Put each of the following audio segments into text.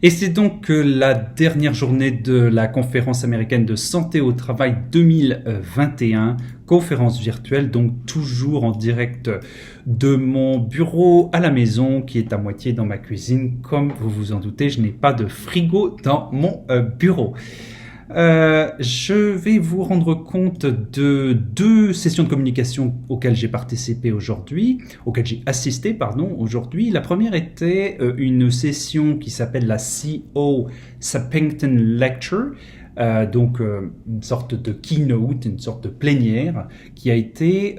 Et c'est donc la dernière journée de la conférence américaine de santé au travail 2021, conférence virtuelle, donc toujours en direct de mon bureau à la maison, qui est à moitié dans ma cuisine. Comme vous vous en doutez, je n'ai pas de frigo dans mon bureau. Je vais vous rendre compte de deux sessions de communication auxquelles j'ai participé aujourd'hui, auxquelles j'ai assisté, pardon, aujourd'hui. La première était une session qui s'appelle la CO Sappington Lecture, une sorte de keynote, une sorte de plénière qui a été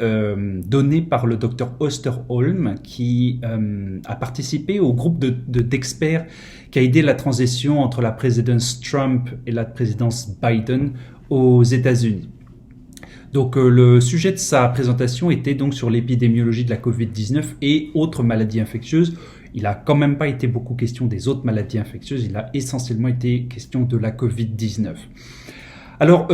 donnée par le Dr Osterholm qui a participé au groupe d'experts qui a aidé la transition entre la présidence Trump et la présidence Biden aux États-Unis. Donc le sujet de sa présentation était donc sur l'épidémiologie de la Covid-19 et autres maladies infectieuses. Il n'a quand même pas été beaucoup question des autres maladies infectieuses, il a essentiellement été question de la Covid-19. Alors,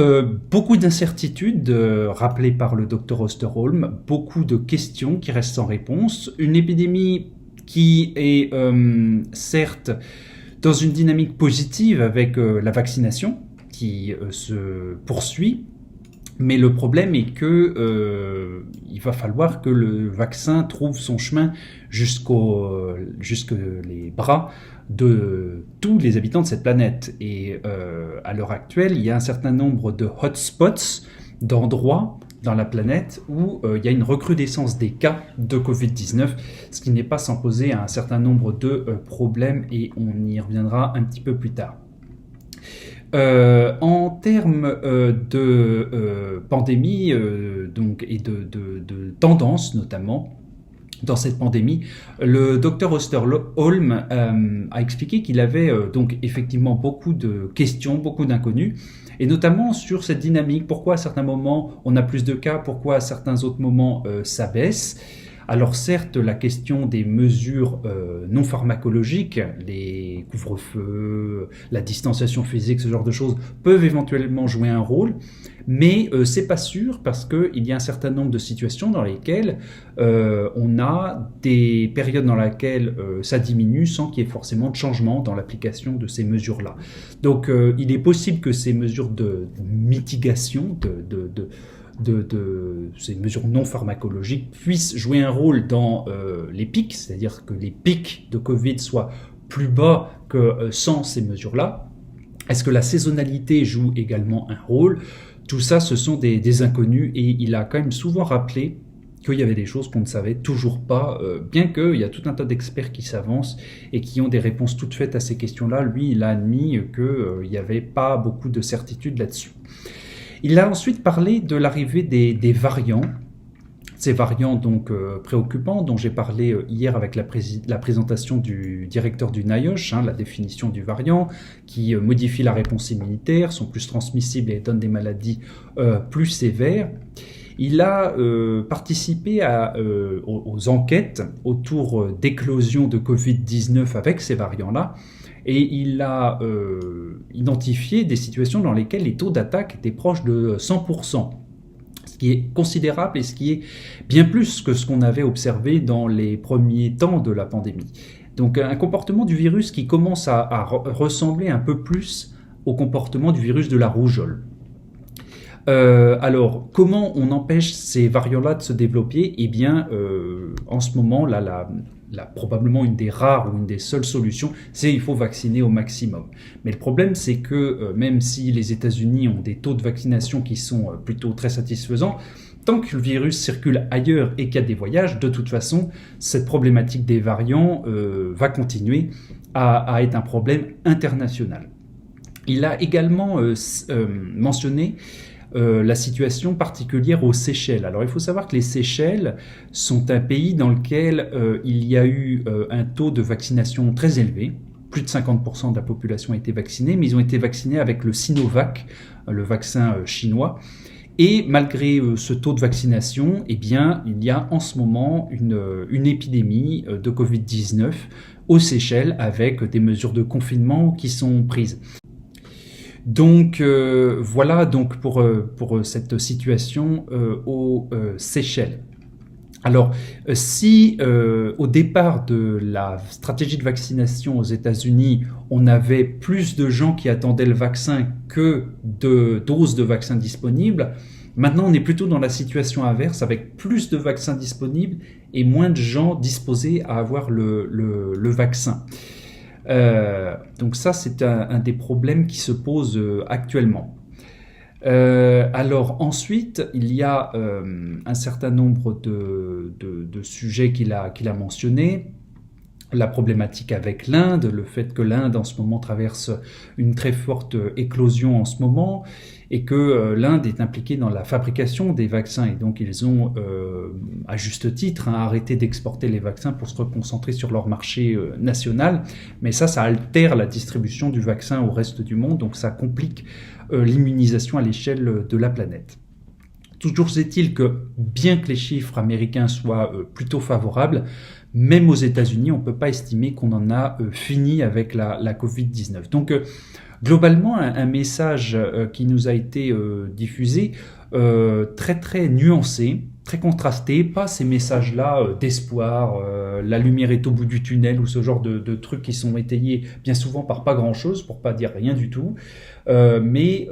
beaucoup d'incertitudes rappelées par le Dr Osterholm, beaucoup de questions qui restent sans réponse, une épidémie qui est certes dans une dynamique positive avec la vaccination qui se poursuit, mais le problème est que il va falloir que le vaccin trouve son chemin jusque les bras de tous les habitants de cette planète. Et à l'heure actuelle, il y a un certain nombre de hotspots, d'endroits dans la planète où il y a une recrudescence des cas de Covid-19, ce qui n'est pas sans poser un certain nombre de problèmes, et on y reviendra un petit peu plus tard. En termes de pandémie et de tendance notamment, dans cette pandémie, le Dr Osterholm a expliqué qu'il avait donc effectivement beaucoup de questions, beaucoup d'inconnus, et notamment sur cette dynamique, pourquoi à certains moments on a plus de cas, pourquoi à certains autres moments ça baisse. Alors certes, la question des mesures non pharmacologiques, les couvre-feux, la distanciation physique, ce genre de choses, peuvent éventuellement jouer un rôle, mais c'est pas sûr parce qu'il y a un certain nombre de situations dans lesquelles on a des périodes dans lesquelles ça diminue sans qu'il y ait forcément de changement dans l'application de ces mesures-là. Donc il est possible que ces mesures de mitigation, de ces mesures non pharmacologiques puissent jouer un rôle dans les pics, c'est-à-dire que les pics de Covid soient plus bas que sans ces mesures-là. Est-ce que la saisonnalité joue également un rôle? Tout ça, ce sont des inconnus, et il a quand même souvent rappelé qu'il y avait des choses qu'on ne savait toujours pas, bien qu'il y a tout un tas d'experts qui s'avancent et qui ont des réponses toutes faites à ces questions-là. Lui, il a admis qu'il n'y avait pas beaucoup de certitude là-dessus. Il a ensuite parlé de l'arrivée des variants, ces variants donc préoccupants dont j'ai parlé hier avec la présentation du directeur du NIOSH, la définition du variant, qui modifie la réponse immunitaire, sont plus transmissibles et donnent des maladies plus sévères. Il a participé aux enquêtes autour d'éclosion de Covid-19 avec ces variants-là, et il a identifié des situations dans lesquelles les taux d'attaque étaient proches de 100%, ce qui est considérable et ce qui est bien plus que ce qu'on avait observé dans les premiers temps de la pandémie. Donc un comportement du virus qui commence à ressembler un peu plus au comportement du virus de la rougeole. Alors, comment on empêche ces variants-là de se développer? Eh bien, en ce moment, là, probablement une des rares ou une des seules solutions, c'est il faut vacciner au maximum. Mais le problème, c'est que même si les États-Unis ont des taux de vaccination qui sont plutôt très satisfaisants, tant que le virus circule ailleurs et qu'il y a des voyages, de toute façon, cette problématique des variants va continuer à être un problème international. Il a également mentionné la situation particulière aux Seychelles. Alors il faut savoir que les Seychelles sont un pays dans lequel il y a eu un taux de vaccination très élevé. Plus de 50% de la population a été vaccinée, mais ils ont été vaccinés avec le Sinovac, le vaccin chinois. Et malgré ce taux de vaccination, eh bien, il y a en ce moment une épidémie de Covid-19 aux Seychelles avec des mesures de confinement qui sont prises. Donc voilà donc pour cette situation aux Seychelles. Alors, si au départ de la stratégie de vaccination aux États-Unis, on avait plus de gens qui attendaient le vaccin que de doses de vaccins disponibles, maintenant on est plutôt dans la situation inverse, avec plus de vaccins disponibles et moins de gens disposés à avoir le vaccin. Donc ça, c'est un des problèmes qui se posent actuellement. Alors ensuite, il y a un certain nombre de sujets qu'il a mentionnés. La problématique avec l'Inde, le fait que l'Inde en ce moment traverse une très forte éclosion en ce moment, et que l'Inde est impliquée dans la fabrication des vaccins, et donc ils ont, à juste titre, arrêté d'exporter les vaccins pour se reconcentrer sur leur marché national, mais ça altère la distribution du vaccin au reste du monde, donc ça complique l'immunisation à l'échelle de la planète. Toujours est-il que, bien que les chiffres américains soient plutôt favorables, même aux États-Unis, on ne peut pas estimer qu'on en a fini avec la Covid-19. Donc, globalement, un message qui nous a été diffusé, très très nuancé, très contrasté, pas ces messages-là d'espoir, la lumière est au bout du tunnel, ou ce genre de trucs qui sont étayés bien souvent par pas grand-chose, pour pas dire rien du tout, mais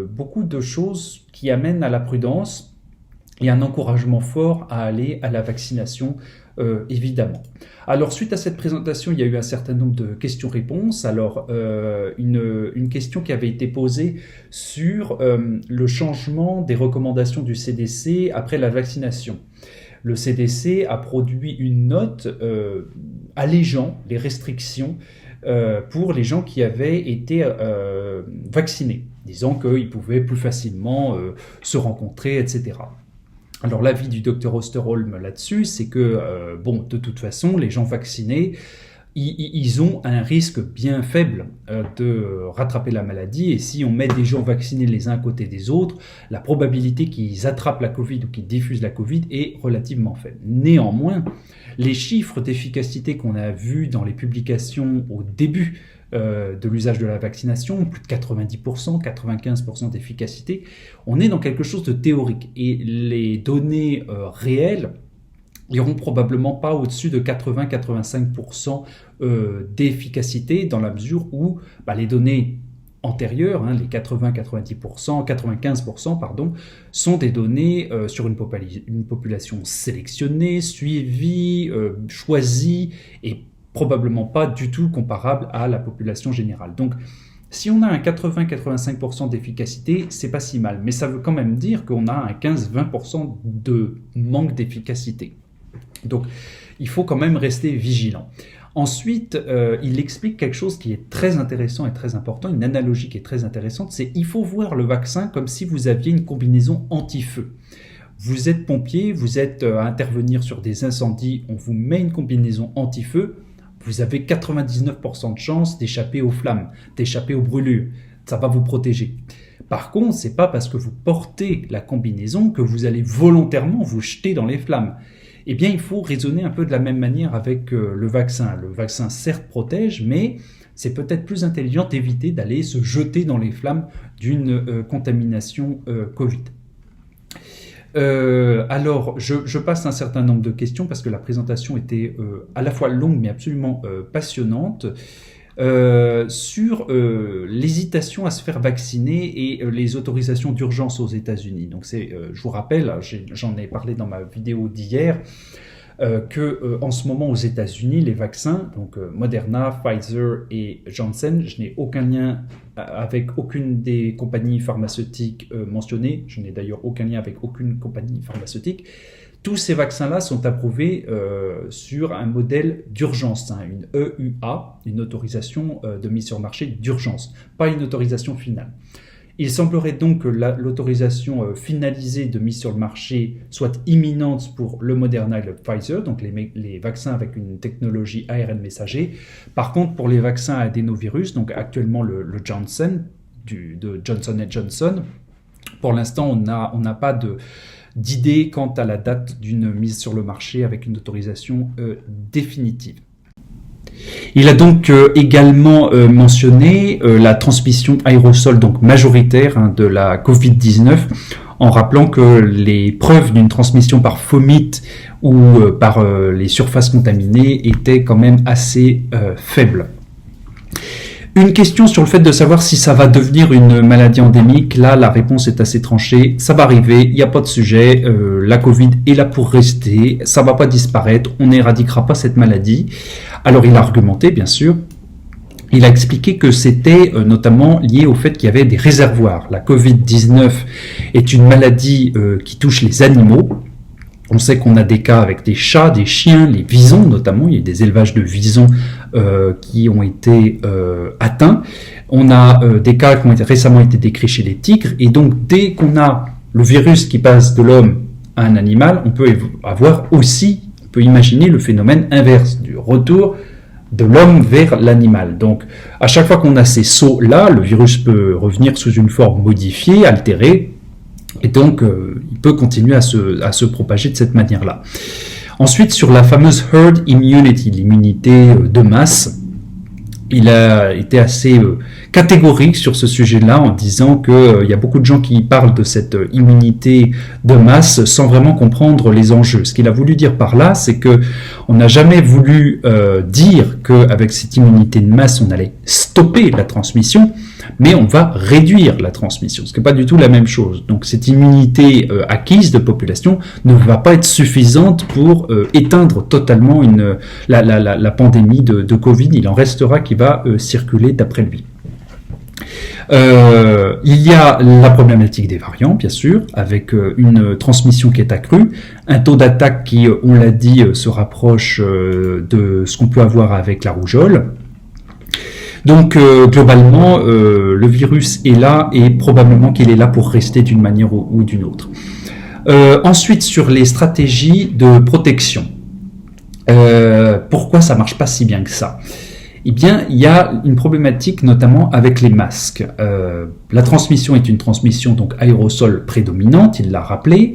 beaucoup de choses qui amènent à la prudence et un encouragement fort à aller à la vaccination, évidemment. Alors, suite à cette présentation, il y a eu un certain nombre de questions-réponses. Alors, une question qui avait été posée sur le changement des recommandations du CDC après la vaccination. Le CDC a produit une note allégeant les restrictions pour les gens qui avaient été vaccinés, disant qu'ils pouvaient plus facilement se rencontrer, etc. Alors l'avis du Dr Osterholm là-dessus, c'est que, de toute façon, les gens vaccinés, ils ont un risque bien faible de rattraper la maladie, et si on met des gens vaccinés les uns à côté des autres, la probabilité qu'ils attrapent la Covid ou qu'ils diffusent la Covid est relativement faible. Néanmoins, les chiffres d'efficacité qu'on a vus dans les publications au début de l'usage de la vaccination, plus de 90%, 95% d'efficacité, on est dans quelque chose de théorique. Et les données réelles iront probablement pas au-dessus de 80-85% d'efficacité, dans la mesure où les données antérieures, les 80-90%, 95%, pardon, sont des données sur une population sélectionnée, suivie, choisie, et probablement pas du tout comparable à la population générale. Donc, si on a un 80-85% d'efficacité, c'est pas si mal, mais ça veut quand même dire qu'on a un 15-20% de manque d'efficacité. Donc, il faut quand même rester vigilant. Ensuite, il explique quelque chose qui est très intéressant et très important, une analogie qui est très intéressante, c'est qu'il faut voir le vaccin comme si vous aviez une combinaison anti-feu. Vous êtes pompier, vous êtes à intervenir sur des incendies, on vous met une combinaison anti-feu, vous avez 99% de chances d'échapper aux flammes, d'échapper aux brûlures. Ça va vous protéger. Par contre, c'est pas parce que vous portez la combinaison que vous allez volontairement vous jeter dans les flammes. Eh bien, il faut raisonner un peu de la même manière avec le vaccin. Le vaccin, certes, protège, mais c'est peut-être plus intelligent d'éviter d'aller se jeter dans les flammes d'une contamination Covid. Alors, je passe un certain nombre de questions parce que la présentation était à la fois longue mais absolument passionnante sur l'hésitation à se faire vacciner et les autorisations d'urgence aux États-Unis. Donc, je vous rappelle, j'en ai parlé dans ma vidéo d'hier, que en ce moment aux États-Unis, les vaccins, donc Moderna, Pfizer et Janssen, je n'ai aucun lien avec aucune des compagnies pharmaceutiques mentionnées, je n'ai d'ailleurs aucun lien avec aucune compagnie pharmaceutique. Tous ces vaccins-là sont approuvés sur un modèle d'urgence, une EUA, une autorisation de mise sur le marché d'urgence, pas une autorisation finale. Il semblerait donc que l'autorisation finalisée de mise sur le marché soit imminente pour le Moderna et le Pfizer, donc les vaccins avec une technologie ARN messager. Par contre, pour les vaccins à adénovirus, donc actuellement le Janssen, de Johnson & Johnson, pour l'instant, on n'a pas d'idée quant à la date d'une mise sur le marché avec une autorisation définitive. Il a donc également mentionné la transmission aérosol donc majoritaire de la Covid-19 en rappelant que les preuves d'une transmission par fomite ou par les surfaces contaminées étaient quand même assez faibles. Une question sur le fait de savoir si ça va devenir une maladie endémique, là la réponse est assez tranchée, ça va arriver, il n'y a pas de sujet, la Covid est là pour rester, ça va pas disparaître, on n'éradiquera pas cette maladie. Alors il a argumenté bien sûr, il a expliqué que c'était notamment lié au fait qu'il y avait des réservoirs. La Covid-19 est une maladie qui touche les animaux. On sait qu'on a des cas avec des chats, des chiens, les visons notamment. Il y a des élevages de visons qui ont été atteints. On a des cas qui ont récemment été décrits chez les tigres. Et donc, dès qu'on a le virus qui passe de l'homme à un animal, on peut avoir aussi, on peut imaginer le phénomène inverse du retour de l'homme vers l'animal. Donc, à chaque fois qu'on a ces sauts-là, le virus peut revenir sous une forme modifiée, altérée. Et donc, il peut continuer à se propager de cette manière-là. Ensuite, sur la fameuse herd immunity, l'immunité de masse, il a été assez catégorique sur ce sujet-là en disant qu'il y a beaucoup de gens qui parlent de cette immunité de masse sans vraiment comprendre les enjeux. Ce qu'il a voulu dire par là, c'est que on n'a jamais voulu dire qu'avec cette immunité de masse, on allait stopper la transmission, mais on va réduire la transmission, ce qui n'est pas du tout la même chose. Donc cette immunité acquise de population ne va pas être suffisante pour éteindre totalement la pandémie de Covid. Il en restera qui va circuler d'après lui. Il y a la problématique des variants, bien sûr, avec une transmission qui est accrue, un taux d'attaque qui, on l'a dit, se rapproche de ce qu'on peut avoir avec la rougeole. Donc globalement, le virus est là et probablement qu'il est là pour rester d'une manière ou d'une autre. Ensuite, sur les stratégies de protection, pourquoi ça marche pas si bien que ça ? Eh bien, il y a une problématique notamment avec les masques. La transmission est une transmission donc aérosol prédominante, il l'a rappelé.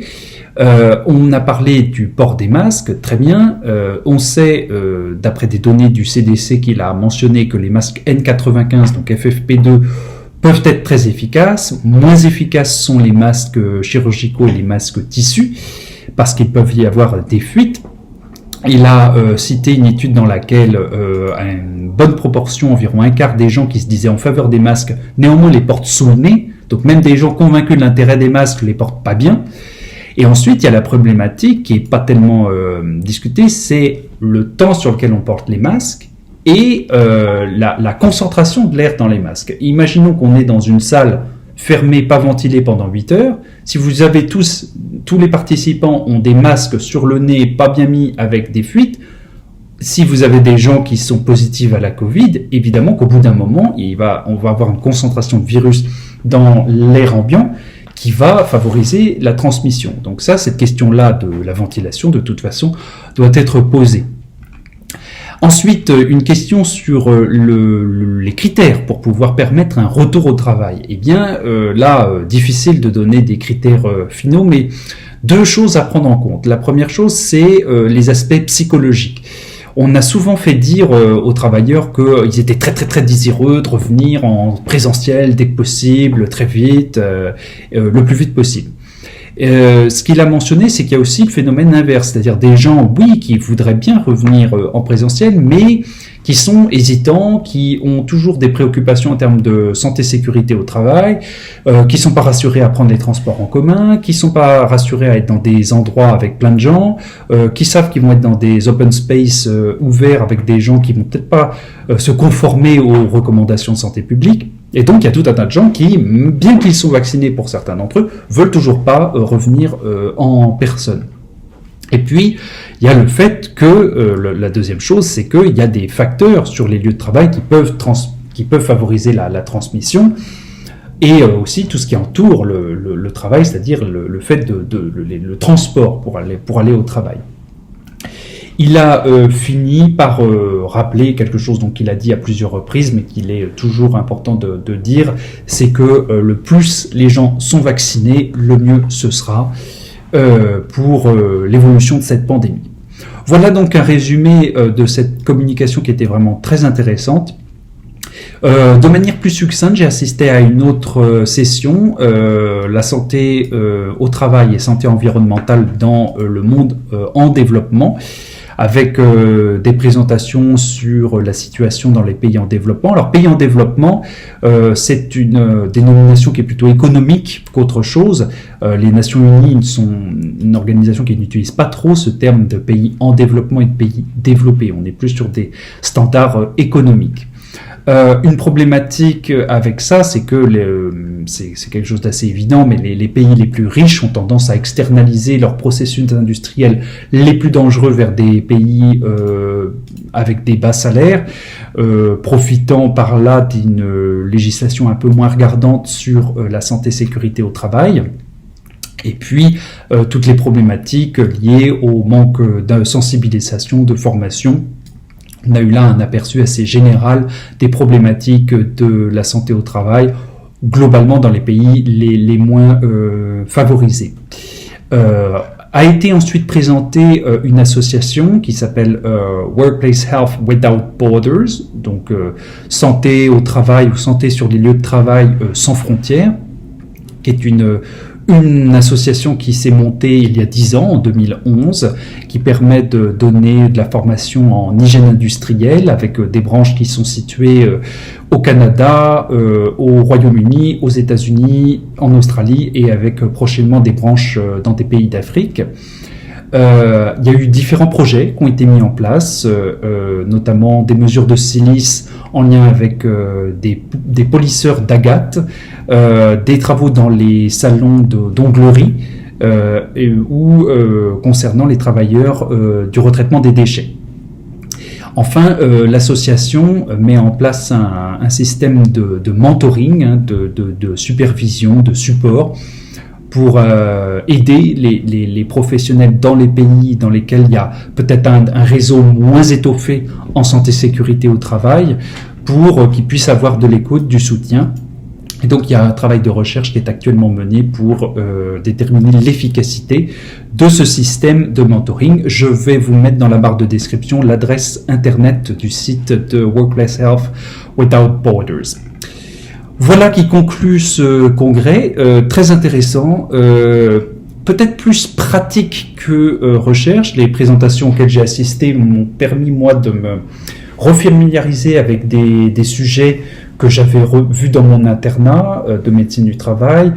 On a parlé du port des masques, très bien. On sait, d'après des données du CDC qu'il a mentionné, que les masques N95, donc FFP2, peuvent être très efficaces. Moins efficaces sont les masques chirurgicaux et les masques tissus, parce qu'il peuvent y avoir des fuites. Il a cité une étude dans laquelle une bonne proportion, environ un quart des gens qui se disaient en faveur des masques, néanmoins les portent sous le nez. Donc même des gens convaincus de l'intérêt des masques les portent pas bien. Et ensuite, il y a la problématique qui est pas tellement discutée, c'est le temps sur lequel on porte les masques et la concentration de l'air dans les masques. Imaginons qu'on est dans une salle fermée, pas ventilée pendant 8 heures. Si vous avez tous les participants ont des masques sur le nez, pas bien mis, avec des fuites, si vous avez des gens qui sont positifs à la Covid, évidemment qu'au bout d'un moment, on va avoir une concentration de virus dans l'air ambiant qui va favoriser la transmission. Donc ça, cette question-là de la ventilation, de toute façon, doit être posée. Ensuite, une question sur les critères pour pouvoir permettre un retour au travail. Eh bien, difficile de donner des critères finaux, mais deux choses à prendre en compte. La première chose, c'est les aspects psychologiques. On a souvent fait dire aux travailleurs qu'ils étaient très très très désireux de revenir en présentiel dès que possible, très vite, le plus vite possible. Ce qu'il a mentionné, c'est qu'il y a aussi le phénomène inverse, c'est-à-dire des gens, oui, qui voudraient bien revenir en présentiel, mais qui sont hésitants, qui ont toujours des préoccupations en termes de santé-sécurité au travail, qui sont pas rassurés à prendre les transports en commun, qui sont pas rassurés à être dans des endroits avec plein de gens, qui savent qu'ils vont être dans des open space ouverts avec des gens qui vont peut-être pas se conformer aux recommandations de santé publique. Et donc, il y a tout un tas de gens qui, bien qu'ils soient vaccinés pour certains d'entre eux, veulent toujours pas revenir en personne. Et puis, il y a le fait que, la deuxième chose, c'est qu'il y a des facteurs sur les lieux de travail qui peuvent favoriser la transmission, et aussi tout ce qui entoure le travail, c'est-à-dire le fait le transport pour aller au travail. Il a fini par rappeler quelque chose qu'il a dit à plusieurs reprises, mais qu'il est toujours important de dire, c'est que le plus les gens sont vaccinés, le mieux ce sera pour l'évolution de cette pandémie. Voilà donc un résumé de cette communication qui était vraiment très intéressante. De manière plus succincte, j'ai assisté à une autre session, la santé au travail et santé environnementale dans le monde en développement, avec des présentations sur la situation dans les pays en développement. Alors, pays en développement, c'est une dénomination qui est plutôt économique qu'autre chose. Les Nations Unies sont une organisation qui n'utilise pas trop ce terme de pays en développement et de pays développés. On est plus sur des standards économiques. Une problématique avec ça, c'est que c'est quelque chose d'assez évident, mais les pays les plus riches ont tendance à externaliser leurs processus industriels les plus dangereux vers des pays avec des bas salaires, profitant par là d'une législation un peu moins regardante sur la santé-sécurité au travail. Et puis, toutes les problématiques liées au manque de sensibilisation, de formation. On a eu là un aperçu assez général des problématiques de la santé au travail, globalement dans les pays les moins favorisés. A été ensuite présentée une association qui s'appelle Workplace Health Without Borders, donc santé au travail ou santé sur les lieux de travail sans frontières, qui est une association qui s'est montée il y a 10 ans, en 2011, qui permet de donner de la formation en hygiène industrielle avec des branches qui sont situées au Canada, au Royaume-Uni, aux États-Unis, en Australie et avec prochainement des branches dans des pays d'Afrique. Il y a eu différents projets qui ont été mis en place, notamment des mesures de silice en lien avec des polisseurs d'agate, des travaux dans les salons d'onglerie ou concernant les travailleurs du retraitement des déchets. Enfin, l'association met en place un système de mentoring, de supervision, de support, pour aider les professionnels dans les pays dans lesquels il y a peut-être un réseau moins étoffé en santé-sécurité au travail, pour qu'ils puissent avoir de l'écoute, du soutien. Et donc, il y a un travail de recherche qui est actuellement mené pour déterminer l'efficacité de ce système de mentoring. Je vais vous mettre dans la barre de description l'adresse internet du site de Workplace Health Without Borders. Voilà qui conclut ce congrès, très intéressant, peut-être plus pratique que recherche. Les présentations auxquelles j'ai assisté m'ont permis, moi, de me refamiliariser avec des sujets que j'avais vus dans mon internat de médecine du travail,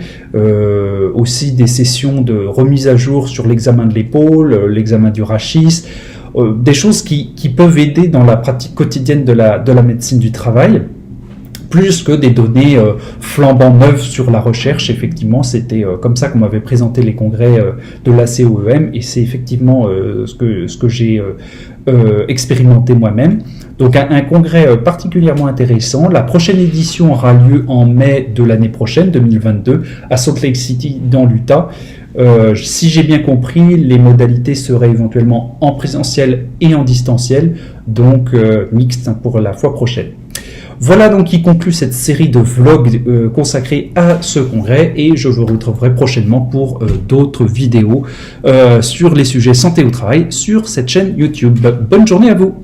aussi des sessions de remise à jour sur l'examen de l'épaule, l'examen du rachis, des choses qui peuvent aider dans la pratique quotidienne de la médecine du travail. Plus que des données flambant neuves sur la recherche. Effectivement, c'était comme ça qu'on m'avait présenté les congrès de l'ACOEM, et c'est effectivement ce que j'ai expérimenté moi-même. Donc un congrès particulièrement intéressant. La prochaine édition aura lieu en mai de l'année prochaine, 2022, à Salt Lake City, dans l'Utah. Si j'ai bien compris, les modalités seraient éventuellement en présentiel et en distanciel, donc mixte pour la fois prochaine. Voilà donc qui conclut cette série de vlogs consacrés à ce congrès, et je vous retrouverai prochainement pour d'autres vidéos sur les sujets santé au travail sur cette chaîne YouTube. Bonne journée à vous!